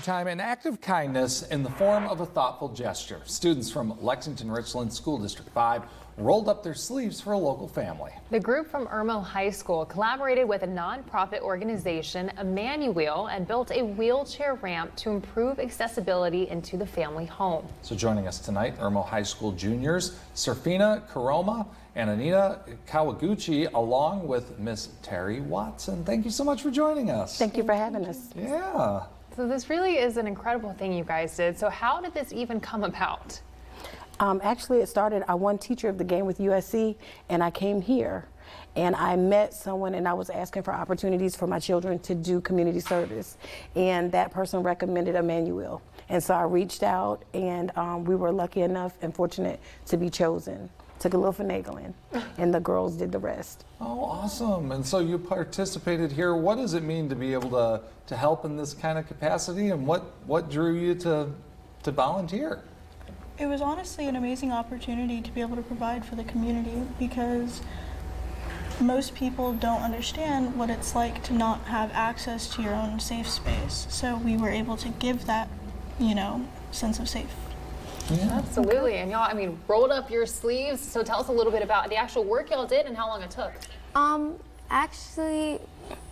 time, an act of kindness in the form of a thoughtful gesture. Students from Lexington Richland School District 5 rolled up their sleeves for a local family. The group from Irmo High School collaborated with a nonprofit organization, Emmanuel, and built a wheelchair ramp to improve accessibility into the family home. So joining us tonight, Irmo High School juniors Serfina Karoma and Anita Kawaguchi, along with Miss Terry Watson. Thank you so much for joining us. Thank you for having us. Yeah. So this really is an incredible thing you guys did. So how did this even come about? Actually, it started, I won Teacher of the Game with USC, and I came here and I met someone, and I was asking for opportunities for my children to do community service, and that person recommended Emmanuel. And so I reached out, and we were lucky enough and fortunate to be chosen. Took a little finagling, and the girls did the rest. Oh, awesome. And so you participated here. What does it mean to be able to help in this kind of capacity, and what drew you to volunteer? It was honestly an amazing opportunity to be able to provide for the community, because most people don't understand what it's like to not have access to your own safe space. So we were able to give that, sense of safe. Yeah. Absolutely. And y'all, rolled up your sleeves. So tell us a little bit about the actual work y'all did and how long it took. Actually,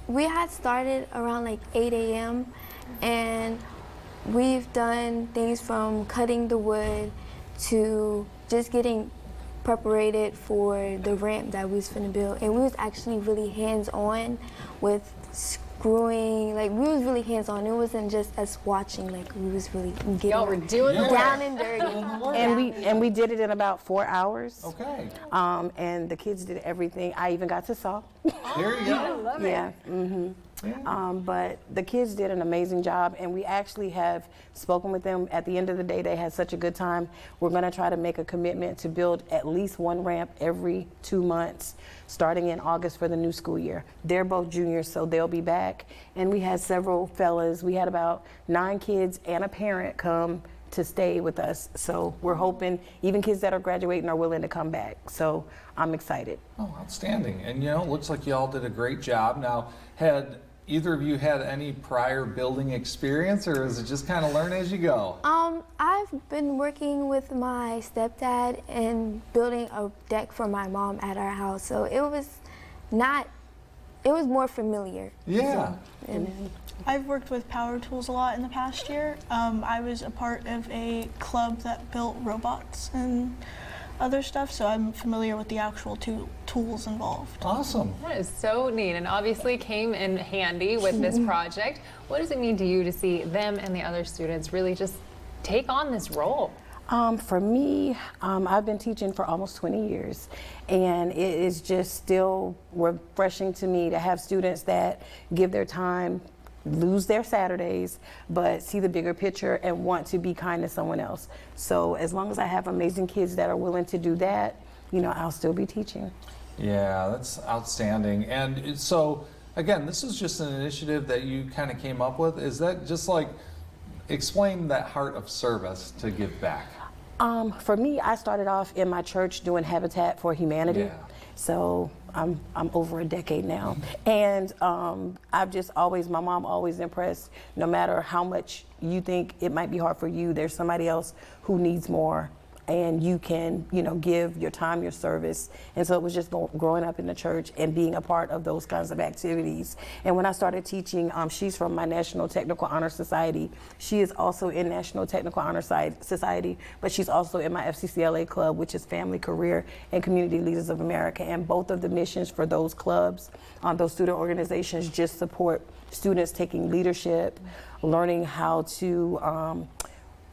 we had started around like 8 a.m. and we've done things from cutting the wood to just getting preparated for the ramp that we was finna build. And we was actually really hands-on with screwing, we was really hands-on. It wasn't just us watching, we was really getting Y'all were doing the down work. and dirty. And we did it in about 4 hours. Okay. And the kids did everything. I even got to sew. There you go. I love it. Yeah. Mm-hmm. Yeah. But the kids did an amazing job, and we actually have spoken with them. At the end of the day, they had such a good time. We're going to try to make a commitment to build at least one ramp every 2 months, starting in August for the new school year. They're both juniors, so they'll be back. And we had several fellas. We had about 9 kids and a parent come to stay with us. So we're hoping even kids that are graduating are willing to come back. So I'm excited. Oh, outstanding. And it looks like you all did a great job. Now, had either of you had any prior building experience, or is it just kind of learn as you go? I've been working with my stepdad and building a deck for my mom at our house, so it was more familiar. Yeah. So, I've worked with power tools a lot in the past year. I was a part of a club that built robots and other stuff, so I'm familiar with the actual tools involved. Awesome. That is so neat, and obviously came in handy with this project. What does it mean to you to see them and the other students really just take on this role? For me, I've been teaching for almost 20 years, and it is just still refreshing to me to have students that give their time, lose their Saturdays, but see the bigger picture and want to be kind to someone else. So as long as I have amazing kids that are willing to do that, I'll still be teaching. Yeah, that's outstanding. And so, again, this is just an initiative that you kind of came up with. Is that just explain that heart of service to give back? For me, I started off in my church doing Habitat for Humanity. Yeah. So I'm over a decade now. And I've just always, my mom always impressed, no matter how much you think it might be hard for you, there's somebody else who needs more, and you can, give your time, your service. And so it was just growing up in the church and being a part of those kinds of activities. And when I started teaching, she's from my National Technical Honor Society. She is also in National Technical Honor Society, but she's also in my FCCLA club, which is Family, Career, and Community Leaders of America. And both of the missions for those clubs, those student organizations, just support students taking leadership, learning how to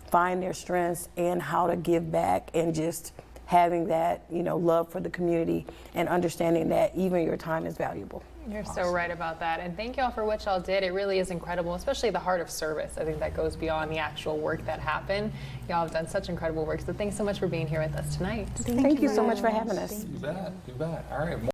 find their strengths and how to give back, and just having that, love for the community and understanding that even your time is valuable. You're so right about that. And thank y'all for what y'all did. It really is incredible, especially the heart of service. I think that goes beyond the actual work that happened. Y'all have done such incredible work. So thanks so much for being here with us tonight. Thank you so much for having us. You bet. You bet. All right.